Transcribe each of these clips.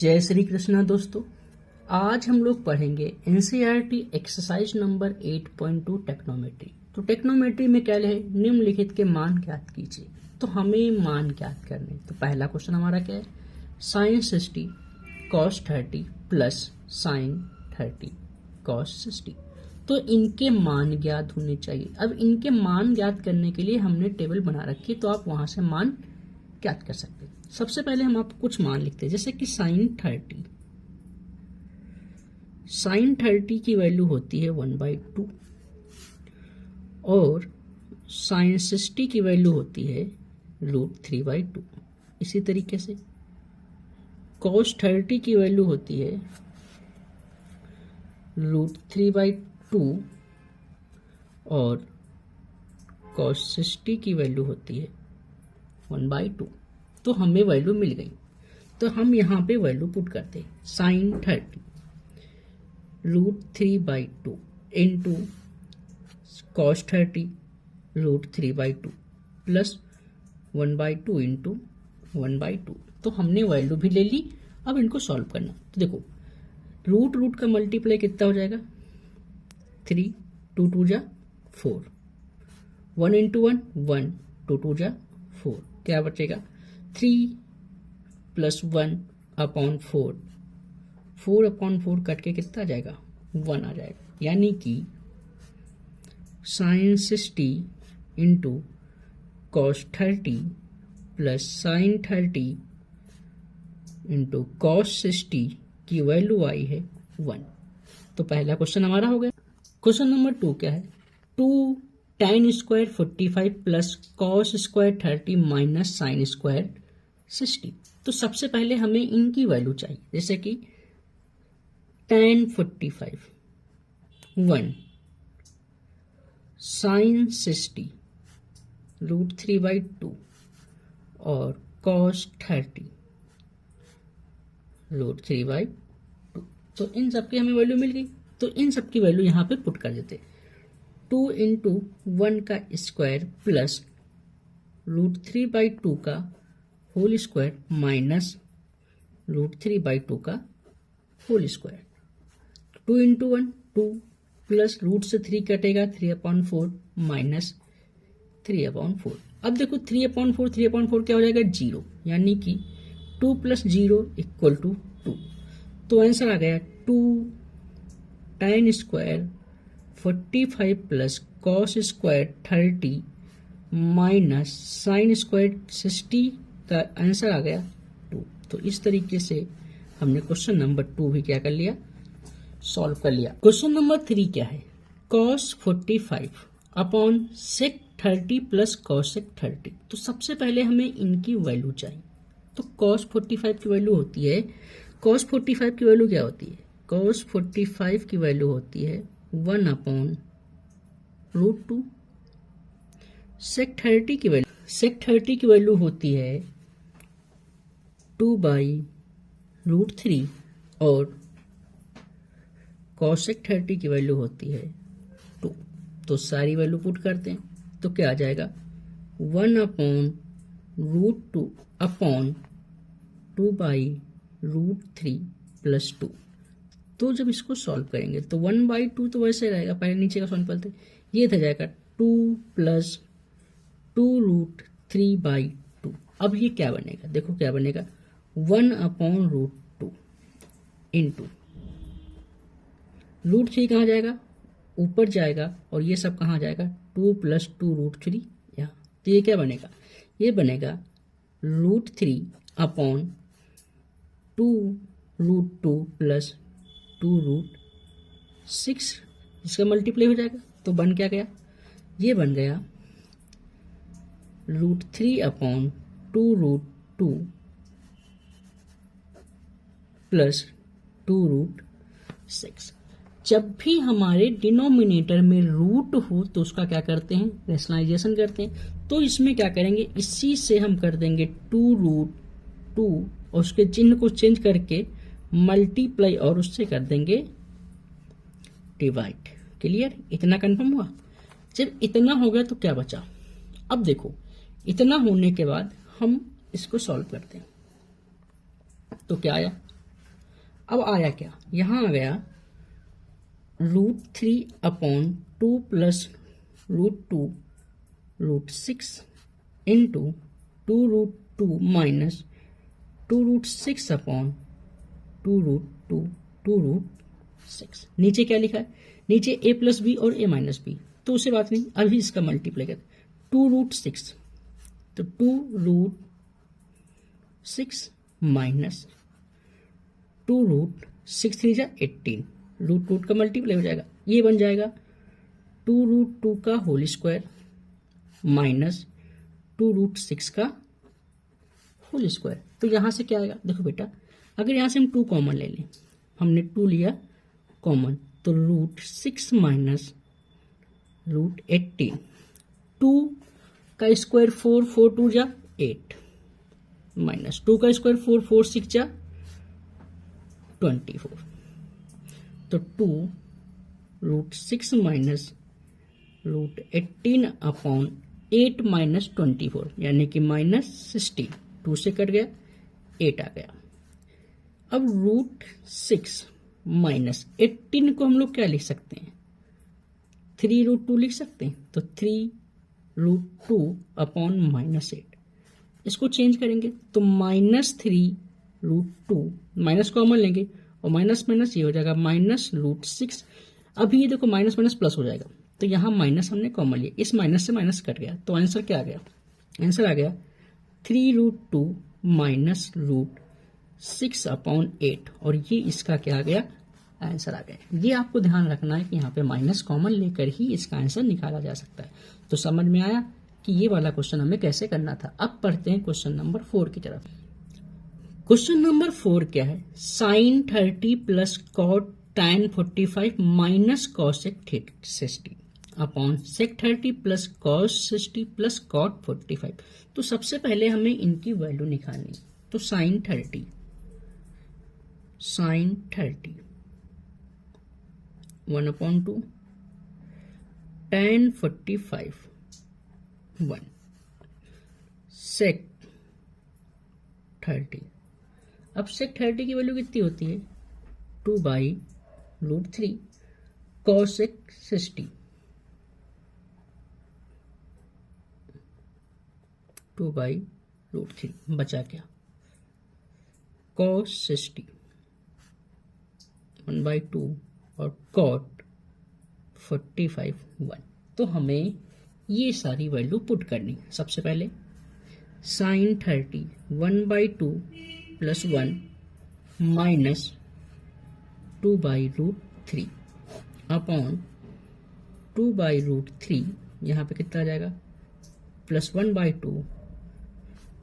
जय श्री कृष्णा दोस्तों। आज हम लोग पढ़ेंगे एनसीईआरटी एक्सरसाइज नंबर 8.2 टेक्नोमेट्री। तो टेक्नोमेट्री में क्या है, निम्नलिखित के मान ज्ञात कीजिए। तो हमें मान ज्ञात करने, तो पहला क्वेश्चन हमारा क्या है, sine 60 cos 30 plus sine 30 cos 60। तो इनके मान ज्ञात होने चाहिए। अब इनके मान ज्ञात करने के लिए हमने टेबल बना रखी, तो आप वहां से मान ज्ञात कर सकते हैं। सबसे पहले हम आपको कुछ मान लिखते हैं, जैसे कि साइन 30 की वैल्यू होती है 1/2 और साइन 60 की वैल्यू होती है √3/2। इसी तरीके से cos 30 की वैल्यू होती है √3/2 और cos 60 की वैल्यू होती है 1/2। तो हमें वैल्यू मिल गई, तो हम यहाँ पे वैल्यू पुट करते हैं। Sine 30 √3/2 into cos 30 √3/2 plus 1/2 into 1/2। तो हमने वैल्यू भी ले ली। अब इनको सॉल्व करना, तो देखो रूट का मल्टीप्लाई कितना हो जाएगा, 3, 2 2 जा 4, 1 इंटू 1 1, 2 2 जा 4, क्या बचेगा 3 प्लस 1/4, 4/4 कट के कितना आ जाएगा 1 आ जाएगा। यानी कि sine 60 into cos 30 plus sine 30 into cos 60 की वैल्यू आई है 1। तो पहला क्वेश्चन हमारा हो गया। क्वेश्चन नंबर 2 क्या है, 2 tan square 45 plus cos square 30 minus sine square 60। तो सबसे पहले हमें इनकी वैल्यू चाहिए, जैसे कि tan 45 1 साइन 60 √3/2 और cos 30 √3/2। तो इन सबकी हमें वैल्यू मिल गई, तो इन सबकी वैल्यू यहाँ पे पुट कर देते। 2 इंटू 1 का स्क्वायर प्लस √3/2 का होल स्क्वायर माइनस √3/2 का whole square. 2 into 1 2 plus root से 3 कटेगा 3/4 माइनस 3/4। अब देखो 3/4 क्या हो जाएगा 0, यानी कि 2 प्लस 0 इक्वल टू 2। तो आंसर आ गया 2 tan square 45 plus cos square 30 minus sine square 60 का आंसर आ गया 2। तो इस तरीके से हमने क्वेश्चन नंबर 2 भी क्या कर लिया, सॉल्व कर लिया। क्वेश्चन नंबर 3 क्या है, cos 45 upon sec 30 plus cos sec 30। तो सबसे पहले हमें इनकी वैल्यू चाहिए। तो cos 45 की वैल्यू होती है, cos 45 की वैल्यू क्या होती है, cos 45 की वैल्यू होती है 1/√2। sec 30 की वैल्यू होती है 2/√3 और cos sec 30 की वैल्यू होती है 2। तो सारी वैल्यू पुट करते हैं, तो क्या आ जाएगा 1/√2 अपॉन 2/√3 प्लस 2। तो जब इसको सॉल्व करेंगे तो 1/2 तो वैसे रहेगा, पहले नीचे का सॉल्व करते, ये था जाएगा 2 प्लस 2√3/2। अब ये क्या बनेगा, देखो क्या बनेगा 1/√2 इंटू √3 कहाँ जाएगा, ऊपर जाएगा, और ये सब कहाँ जाएगा 2 प्लस 2√3 यहाँ। तो ये क्या बनेगा, ये बनेगा √3 अपॉन 2√2 प्लस 2√6, इसका मल्टीप्लाई हो जाएगा। तो बन क्या गया, ये बन गया √3 अपॉन 2√2 प्लस 2√6। जब भी हमारे डिनोमिनेटर में रूट हो तो उसका क्या करते हैं, रैशनलाइजेशन करते हैं। तो इसमें क्या करेंगे, इसी से हम कर देंगे 2√2 और उसके चिन्ह को चेंज करके मल्टीप्लाई और उससे कर देंगे डिवाइड। क्लियर, इतना कंफर्म हुआ। जब इतना हो गया तो क्या बचा, अब देखो इतना होने के बाद हम इसको सॉल्व करते हैं। तो क्या आया अब आया क्या, यहाँ आ गया √3/2 प्लस √2√6 इंटू 2√2 माइनस 2√6/2√2 नीचे क्या लिखा है, नीचे a प्लस बी और a माइनस बी, तो उसे बात नहीं, अभी इसका मल्टीप्लाई कर 2√6, तो 2√6 माइनस 2√6 3 जा 18, रूट का मल्टीप्लाई हो जाएगा, ये बन जाएगा 2√2 का होल स्क्वायर माइनस 2√6 का होल स्क्वायर। तो यहां से क्या आएगा, देखो बेटा, अगर यहां से हम 2 कॉमन ले लें, हमने 2 लिया कॉमन, तो √6 माइनस √18, 2 का स्क्वायर 4, 4 2 जा 8 माइनस 2 का स्क्वायर 4, 4 6 जा 24, तो 2√6 माइनस √18/8 माइनस 24 यानी कि -60, 2 से कट गया 8 आ गया। अब √6 माइनस 18 को हम लोग क्या लिख सकते हैं, 3√2 लिख सकते हैं, तो 3√2/-8, इसको चेंज करेंगे तो -3√2, माइनस कॉमन लेंगे और माइनस माइनस ये हो जाएगा -√6। अभी ये देखो माइनस माइनस प्लस हो जाएगा, तो यहाँ माइनस हमने कॉमन लिया, इस माइनस से माइनस कट गया, तो आंसर क्या आ गया, आंसर आ गया 3√2 माइनस √6/8, और ये इसका क्या आ गया, आंसर आ गया। ये आपको ध्यान रखना है कि यहाँ पे माइनस कॉमन लेकर ही इसका आंसर निकाला जा सकता है। तो समझ में आया कि ये वाला क्वेश्चन हमें कैसे करना था। अब पढ़ते हैं क्वेश्चन नंबर 4 की तरफ। क्वेश्चन नंबर 4 क्या है, sin 30 plus cot tan 45 minus cosec 60 upon sec 30 plus cos 60 plus cot 45। तो सबसे पहले हमें इनकी वैल्यू निकालनी, तो sin 30 1/2 tan 45 1 sec 30। अब sec 30 की वैल्यू कितनी होती है, 2/√3 cosec 60, 2/√3 बचा क्या, cos 60 1/2 और cot 45 1। तो हमें ये सारी वैल्यू पुट करनी। सबसे पहले sin 30 1/2 प्लस 1 माइनस 2/√3 अपॉन 2/√3, यहाँ पे कितना आ जाएगा, प्लस 1/2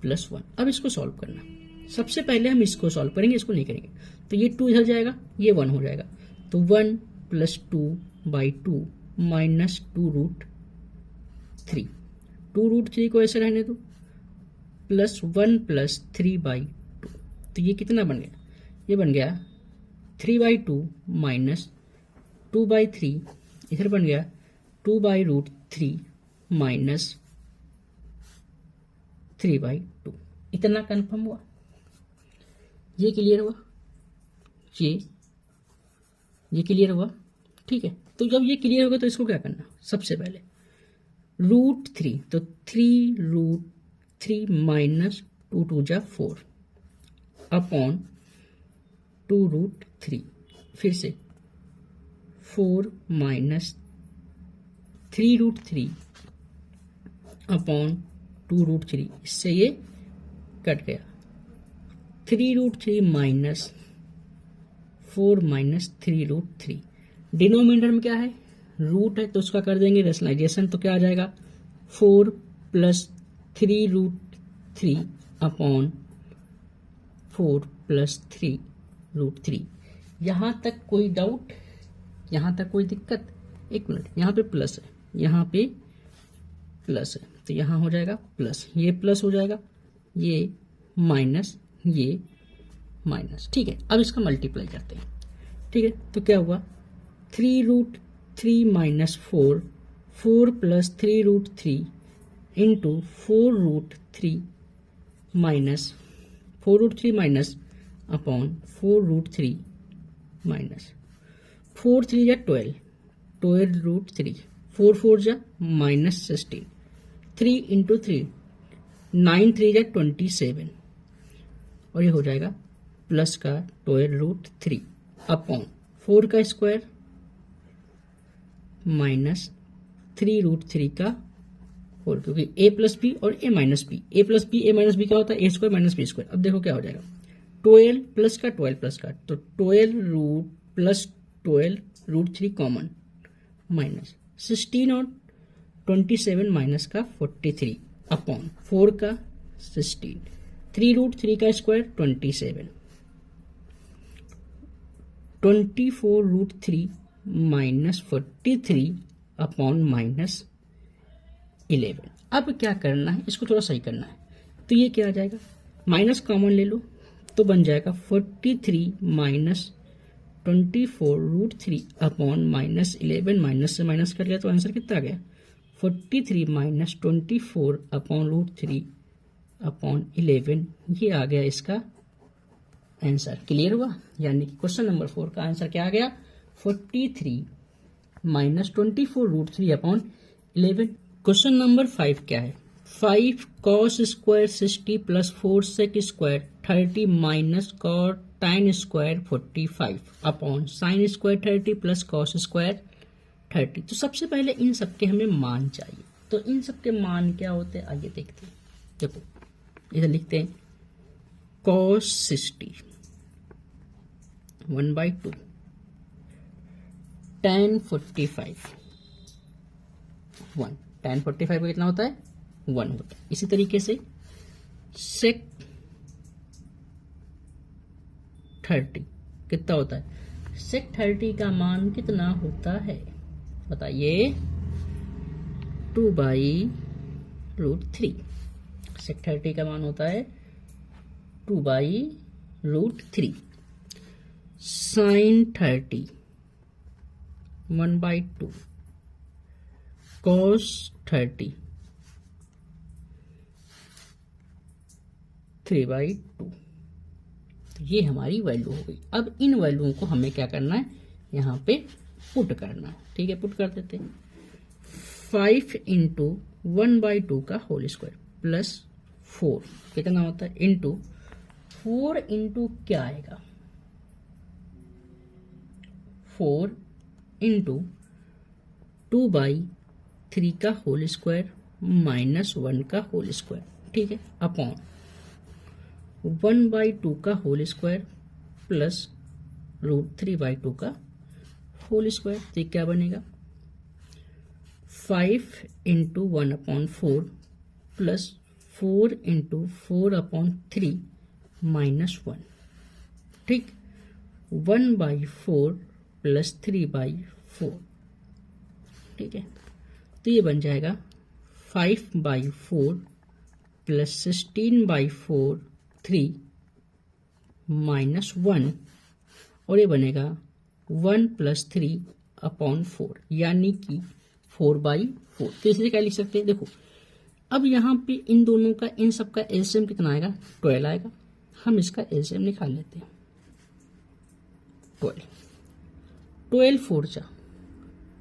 प्लस 1। अब इसको सॉल्व करना, सबसे पहले हम इसको सॉल्व करेंगे, इसको नहीं करेंगे, तो ये 2 इधर जाएगा, ये 1 हो जाएगा, तो 1 प्लस 2/2 माइनस 2√3, 2√3 को ऐसे रहने दो, प्लस 1 प्लस 3/2, तो ये कितना बन गया, ये बन गया 3/2 माइनस 2/3, इधर बन गया 2/√3 माइनस 3/2। इतना कंफर्म हुआ, ये क्लियर हुआ, ये क्लियर हुआ, ठीक है। तो जब ये क्लियर होगा तो इसको क्या करना, सबसे पहले √3, तो 3√3 माइनस 2 2 जा 4 अपॉन 2√3, फिर से 4 माइनस 3√3 अपॉन 2√3, इससे ये कट गया, 3√3 माइनस 4 माइनस 3√3, डिनोमिनेटर में क्या है, रूट है, तो उसका कर देंगे रेशनलाइजेशन, तो क्या आ जाएगा 4 प्लस 3√3 अपॉन 4 प्लस 3√3। यहाँ तक कोई डाउट, यहाँ तक कोई दिक्कत, एक मिनट, यहाँ पे प्लस है, यहाँ पे प्लस है, तो यहाँ हो जाएगा प्लस, ये प्लस हो जाएगा, ये माइनस, ये माइनस, ठीक है। अब इसका मल्टीप्लाई करते हैं, ठीक है, तो क्या हुआ 3√3 minus 4, 4 plus 3√3 into 4√3 minus upon 4√3 minus 4 3 जा 12, 12 रूट 3, 4 4 जा माइनस 16, 3 इंटू 3, 9 3 जा 27, और ये हो जाएगा प्लस का 12 रूट 3 अपॉन 4 का स्क्वायर माइनस 3 रूट 3 का होल, क्योंकि ए प्लस बी और ए माइनस बी, ए प्लस बी ए माइनस बी क्या होता है, ए स्क्वायर माइनस बी स्क्वायर। अब देखो क्या हो जाएगा, 12 प्लस का 12 प्लस का, तो 12 root plus 12 root 3 common minus 16 और 27 माइनस का 43 अपॉन 4 का 16, 3 रूट 3 का square 27, 24 root 3 minus 43 upon minus 11। अब क्या करना है, इसको थोड़ा सही करना है, तो ये क्या आ जाएगा, माइनस कॉमन ले लो तो बन जाएगा 43 minus 24 root 3 upon minus 11, minus से माइनस कर लिया तो आंसर कितना आ गया, 43 माइनस 24 अपॉन रूट 3 अपॉन 11, ये आ गया इसका आंसर। क्लियर हुआ, यानी कि क्वेश्चन नंबर 4 का आंसर क्या आ गया, 43 minus 24 root 3 upon 11। Question number 5 क्या है, 5 cos square 60 plus 4 sec square 30 minus cot tan square 45 upon sine square 30 plus cos square 30। तो सबसे पहले इन सबके हमें मान चाहिए, तो इन सबके मान क्या होते हैं आइए देखते हैं। देखो इधर लिखते हैं cos 60 1/2 tan 45 1, tan 45 का कितना होता है 1 होता है। इसी तरीके से sec 30 कितना होता है, sec 30 का मान कितना होता है बताइए, 2/√3। sec 30 का मान होता है 2/√3। sin 30 1/2, cos 30 3/2। तो ये हमारी वैल्यू हो गई। अब इन वैल्यूओं को हमें क्या करना है, यहाँ पे पुट करना है। ठीक है, पुट कर देते हैं। 5 इंटू 1/2 का होल स्क्वायर प्लस 4 कितना होता है, इंटू 4 इंटू क्या आएगा, 4 इंटू 2/3 का होल स्क्वायर माइनस 1 का होल स्क्वायर। ठीक है, अपॉन 1/2 का होल स्क्वायर प्लस √3/2 का होल स्क्वायर। तो क्या बनेगा, 5 इंटू 1/4 प्लस 4 इंटू 4/3 माइनस 1। ठीक, 1/4 प्लस 3/4। ठीक है, तो ये बन जाएगा 5/4 प्लस 16/4 3 माइनस 1, और ये बनेगा 1 प्लस 3/4 यानी कि 4/4। तो इसलिए क्या लिख सकते हैं, देखो अब यहाँ पे इन दोनों का इन सब का एलसीएम कितना आएगा, 12 आएगा। हम इसका एलसीएम निकाल लेते हैं, 12 4 जा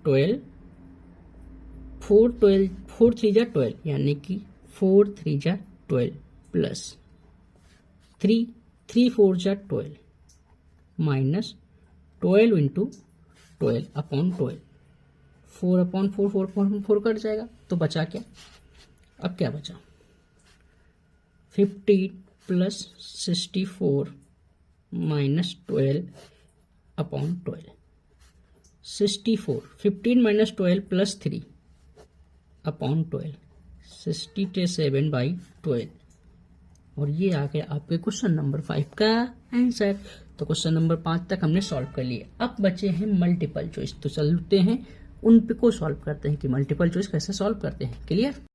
12, 4 3 जा 12 यानी कि 4 3 जा 12 प्लस 3 4 जा 12 माइनस 12 इंटू 12/12, 4/4 कट जाएगा तो बचा क्या, अब क्या बचा, 15 प्लस 64 माइनस 12/12, 64 15 माइनस 12 प्लस 3/12, 67/12, और ये आ गया आपके क्वेश्चन नंबर 5 का आंसर। तो क्वेश्चन नंबर 5 तक हमने सॉल्व कर लिए। अब बचे हैं मल्टीपल चॉइस, तो चलते हैं उन पे को सॉल्व करते हैं कि मल्टीपल चॉइस कैसे सॉल्व करते हैं। क्लियर।